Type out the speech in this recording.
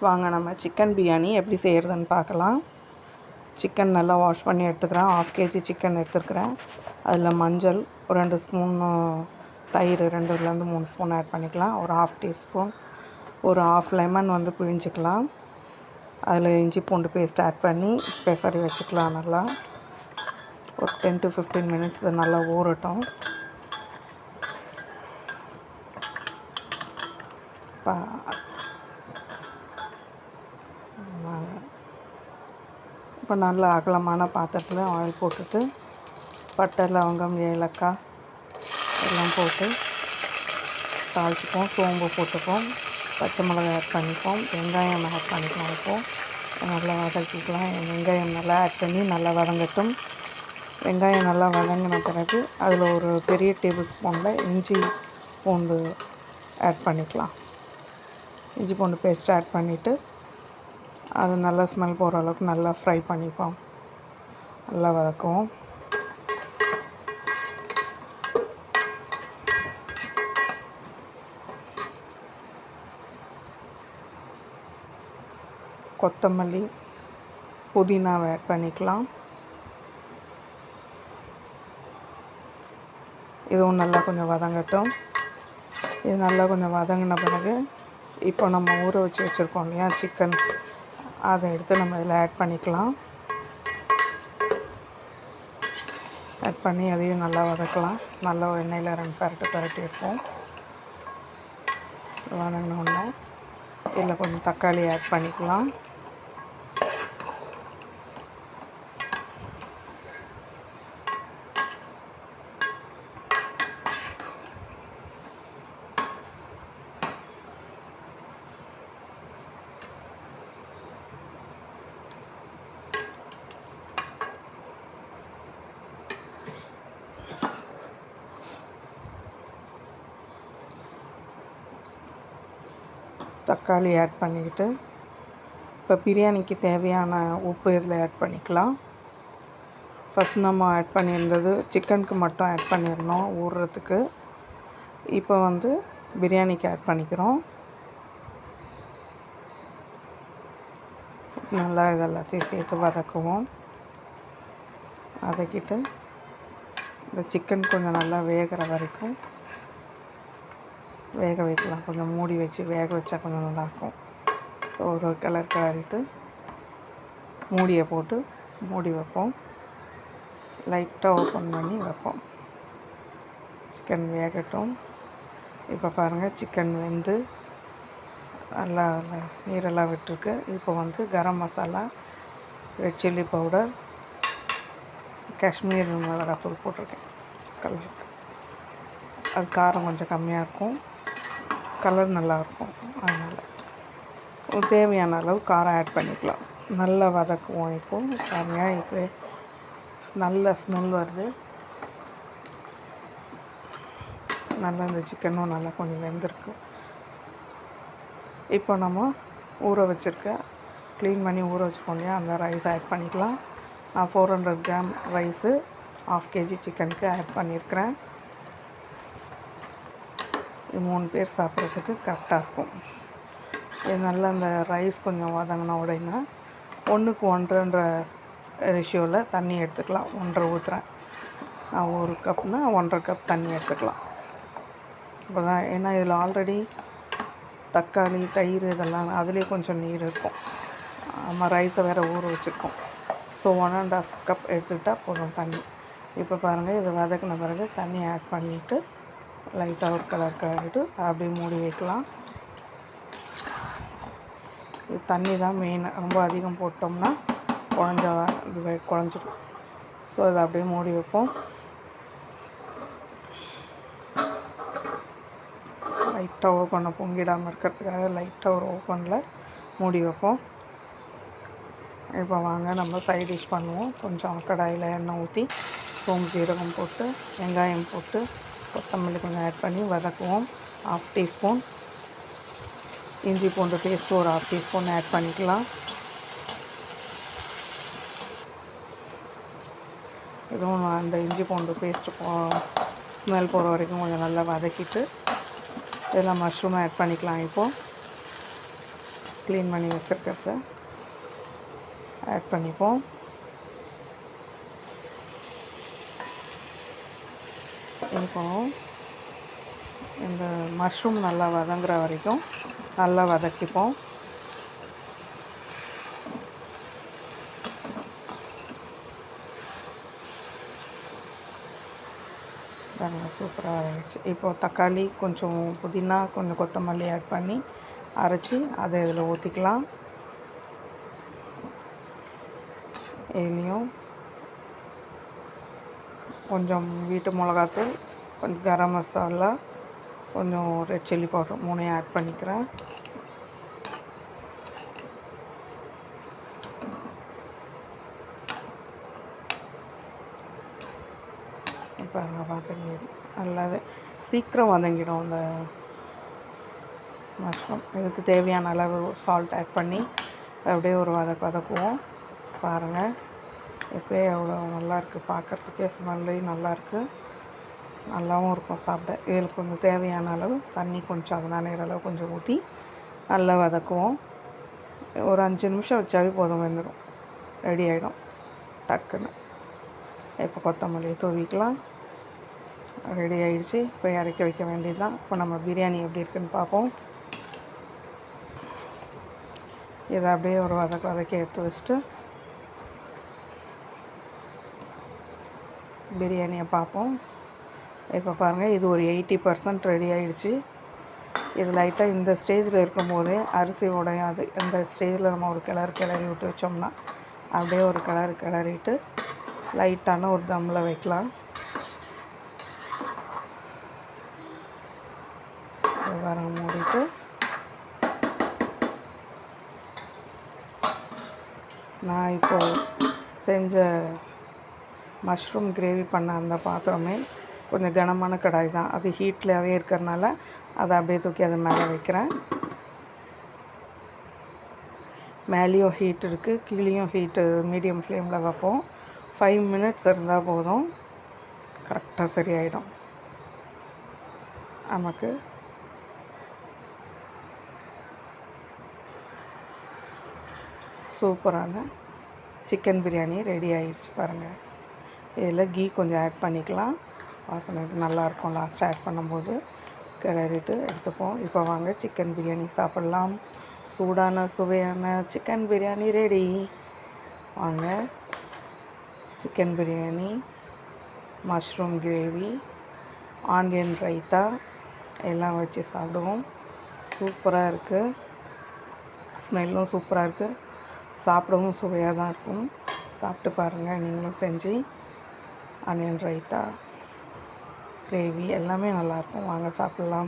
வாங்க நம்ம சிக்கன் பிரியாணி எப்படி செய்கிறதுன்னு பார்க்கலாம். சிக்கன் நல்லா வாஷ் பண்ணி எடுத்துக்கிறேன். 1/2 kg சிக்கன் எடுத்துருக்கிறேன். அதில் மஞ்சள், ஒரு 2 ஸ்பூன் தயிர், 2லேருந்து 3 ஸ்பூன் ஆட் பண்ணிக்கலாம். ஒரு 1/2 டீஸ்பூன், ஒரு 1/2 லெமன் பிழிஞ்சிக்கலாம். அதில் இஞ்சி பூண்டு பேஸ்ட் ஆட் பண்ணி பெசரி வச்சுக்கலாம். நல்லா ஒரு 10 to 15 மினிட்ஸ் நல்லா ஊறட்டும். இப்போ நல்ல அகலமான பாத்திரத்தில் ஆயில் போட்டுட்டு பட்டை, லவங்கம், ஏலக்காய் எல்லாம் போட்டு தாளிச்சிப்போம். சோம்பு போட்டுப்போம். பச்சை மிளகாய் ஆட் பண்ணிப்போம். வெங்காயம் ஆட் பண்ணிக்கலாம். இப்போது நல்லா வதக்கிக்கலாம். வெங்காயம் நல்லா ஆட் பண்ணி நல்லா வதங்கட்டும். வெங்காயம் நல்லா வதங்கின பிறகு அதில் ஒரு பெரிய டேபிள் ஸ்பூனில் இஞ்சி பூண்டு ஆட் பண்ணிக்கலாம். இஞ்சி பூண்டு பேஸ்ட் ஆட் பண்ணிவிட்டு அது நல்லா ஸ்மெல் போகிற அளவுக்கு நல்லா ஃப்ரை பண்ணிப்போம். நல்லா வதக்குவோம். கொத்தமல்லி, புதினாவை ஆட் பண்ணிக்கலாம். இதுவும் நல்லா கொஞ்சம் வதங்கட்டும். இது நல்லா கொஞ்சம் வதங்கின பிறகு இப்போ நம்ம ஊற வச்சுருக்கோம் இல்லையா சிக்கன், அதை எடுத்து நம்ம இதில் ஆட் பண்ணிக்கலாம். ஆட் பண்ணி அதையும் நல்லா வதக்கலாம். நல்லா எண்ணெயில் 2 பரட்டி வைப்போம். வதங்கினோடனே இதில் கொஞ்சம் தக்காளி ஆட் பண்ணிக்கலாம். தக்காளி ஆட் பண்ணிக்கிட்டு இப்போ பிரியாணிக்கு தேவையான உப்பு இதில் ஆட் பண்ணிக்கலாம். ஃபஸ்ட் நம்ம ஆட் பண்ணியிருந்தது சிக்கனுக்கு மட்டும் ஆட் பண்ணியிருந்தோம் ஊறுறதுக்கு. இப்போ பிரியாணிக்கு ஆட் பண்ணிக்கிறோம். நல்லா இதெல்லாத்தையும் சேர்த்து வதக்குவோம். வதக்கிட்டு இந்த சிக்கன் கொஞ்சம் நல்லா வேகிற வரைக்கும் வேக வைக்கலாம். கொஞ்சம் மூடி வச்சு வேக வச்சா கொஞ்சம் நல்லாயிருக்கும். ஸோ ஒரு கிளறிட்டு மூடியை போட்டு மூடி வைப்போம். லைட்டாக ஓப்பன் பண்ணி வைப்போம். சிக்கன் வேகட்டும். இப்போ பாருங்கள், சிக்கன் வெந்து நல்லா நீரெல்லாம் விட்டுருக்கு. இப்போ garam masala, red chilli powder, Kashmir மிளகாத்தூள் போட்டிருக்கேன் கலருக்கு. அது காரம் கொஞ்சம் கம்மியாக இருக்கும், கலர் நல்லாயிருக்கும். அதனால் தேவையான அளவு காரம் ஆட் பண்ணிக்கலாம். நல்லா வதக்குவோம். இப்போது பாருங்கள், இப்போ நல்ல ஸ்மெல் வருது. நல்லா இந்த சிக்கனும் நல்லா கொஞ்சம் வெந்திருக்கு. இப்போ நம்ம க்ளீன் பண்ணி ஊற வச்சுருக்கோம் இல்லையா, அந்த ரைஸ் ஆட் பண்ணிக்கலாம். நான் 400 கிராம் ரைஸு 1/2 kg சிக்கனுக்கு ஆட் பண்ணியிருக்கிறேன். இது 3 பேர் சாப்பிட்றதுக்கு கரெக்டாக இருக்கும். இது நல்லா அந்த ரைஸ் கொஞ்சம் வதங்கின உடனே 1க்கு 1.5 ரேஷியோவில் தண்ணி எடுத்துக்கலாம். 1.5 ஊற்றுறேன். நான் 1 கப்னா 1.5 கப் தண்ணி எடுத்துக்கலாம். இப்போ தான், ஏன்னா இதில் ஆல்ரெடி தக்காளி, தயிர் இதெல்லாம் அதுலேயே கொஞ்சம் நீர் இருக்கும். நம்ம ரைஸை வேறு ஊற வச்சுருக்கோம். ஸோ 1.5 கப் எடுத்துக்கிட்டால் போதும் தண்ணி. இப்போ பாருங்கள், இது வதக்கின பிறகு தண்ணி ஆட் பண்ணிவிட்டு லைட்டாக ஒரு கிளறிட்டு அப்படியே மூடி வைக்கலாம். இது தண்ணி தான் மெயின். ரொம்ப அதிகம் போட்டோம்னா குழஞ்சிடும். ஸோ இதை அப்படியே மூடி வைப்போம். லைட்டாக ஓப்பனை பொங்கிடாமல் இருக்கிறதுக்காக லைட்டாக ஒரு ஓப்பனில் மூடி வைப்போம். இப்போ வாங்க நம்ம சைட் டிஷ் பண்ணுவோம். கொஞ்சம் கடாயில் எண்ணெய் ஊற்றி சோம்பு, ஜீரகம் போட்டு வெங்காயம் போட்டு கொத்தமல்லி கொஞ்சம் ஆட் பண்ணி வதக்குவோம். 1/2 டீஸ்பூன் இஞ்சி பூண்டு பேஸ்ட்டு ஒரு 1/2 டீஸ்பூன் ஆட் பண்ணிக்கலாம். இதுவும் அந்த இஞ்சி பூண்டு பேஸ்ட்டு ஸ்மெல் போகிற வரைக்கும் கொஞ்சம் நல்லா வதக்கிட்டு இதில் மஷ்ரூம் ஆட் பண்ணிக்கலாம். இப்போது க்ளீன் பண்ணி வச்சுருக்கிறத ஆட் பண்ணிப்போம். இப்போ இந்த மஷ்ரூம் நல்லா வதங்குற வரைக்கும் நல்லா வதக்கிப்போம். பாருங்கள், சூப்பராக ஆகிடுச்சு. இப்போது தக்காளி, கொஞ்சம் புதினா, கொஞ்சம் கொத்தமல்லி ஆட் பண்ணி அரைச்சி அதை இதில் ஊற்றிக்கலாம். இதுலேயும் கொஞ்சம் வீட்டு மிளகாத்தூள், கொஞ்சம் கரம் மசாலா, கொஞ்சம் ரெட் சில்லி பவுடர் 3 ஆட் பண்ணிக்கிறேன். இப்போ வதங்கிடும். நல்லாவே சீக்கிரம் வதங்கிடும் அந்த மஷ்ரூம். இதுக்கு தேவையான அளவு சால்ட் ஆட் பண்ணி அப்படியே ஒரு வதக்குவோம். பாருங்கள், இப்போயே எவ்வளோ நல்லாயிருக்கு, பார்க்குறதுக்கே ஸ்மெல்லையும் நல்லாயிருக்கு, நல்லாவும் இருக்கும் சாப்பிட. இதில் கொஞ்சம் தேவையான அளவு தண்ணி கொஞ்சம் அது நனைகிற அளவு கொஞ்சம் ஊற்றி நல்லா வதக்குவோம். ஒரு 5 நிமிஷம் வச்சாவே போதும், வெந்துடும், ரெடி ஆகிடும் டக்குன்னு. இப்போ கொத்தமல்லியை தூவிக்கலாம். ரெடி ஆகிடுச்சு. இப்போ இறக்கி வைக்க வேண்டியது தான். இப்போ நம்ம பிரியாணி எப்படி இருக்குன்னு பார்ப்போம். இதை அப்படியே ஒரு வதக்கி எடுத்து வச்சுட்டு பிரியாணியை பார்ப்போம். இப்போ பாருங்கள், இது ஒரு 80% ரெடி ஆகிடுச்சு. இது லைட்டாக இந்த ஸ்டேஜில் இருக்கும் போதே அரிசி உடையாது. இந்த ஸ்டேஜில் நம்ம ஒரு கிளறி விட்டு வச்சோம்னா அப்படியே ஒரு கிளறிட்டு லைட்டான ஒரு தம்மில் வைக்கலாம். பாருங்க, மூடிட்டு நான் இப்போது செஞ்ச மஷ்ரூம் கிரேவி பண்ண அந்த பாத்திரமே கொஞ்சம் கனமான கடாய் தான். அது ஹீட்லேயே இருக்கிறனால அதை அப்படியே தூக்கி அதை மேலே வைக்கிறேன். மேலேயும் ஹீட் இருக்குது, கீழேயும் ஹீட்டு மீடியம் ஃப்ளேமில் வைப்போம். 5 மினிட்ஸ் இருந்தால் போதும், கரெக்டாக சரியாயிடும் நமக்கு. சூப்பரான சிக்கன் பிரியாணி ரெடி ஆகிடுச்சு பாருங்கள். இதில் கீ கொஞ்சம் ஆட் பண்ணிக்கலாம், வாசனைக்கு நல்லாயிருக்கும். லாஸ்ட்டாக ஆட் பண்ணும்போது கிளறிட்டு எடுத்துப்போம். இப்போ வாங்க சிக்கன் பிரியாணி சாப்பிட்லாம். சூடான சுவையான சிக்கன் பிரியாணி ரெடி. வாங்க, chicken biryani, mushroom gravy, onion raita எல்லாம் வச்சு சாப்பிடுவோம். சூப்பராக இருக்குது, ஸ்மெல்லும் சூப்பராக இருக்குது, சாப்பிடவும் சுவையாக தான் இருக்கும். சாப்பிட்டு பாருங்கள் நீங்களும் செஞ்சு. ஆனியன் ரைத்தா, கிரேவி எல்லாமே நல்லாயிருக்கும். வாங்க சாப்பிட்லாம்.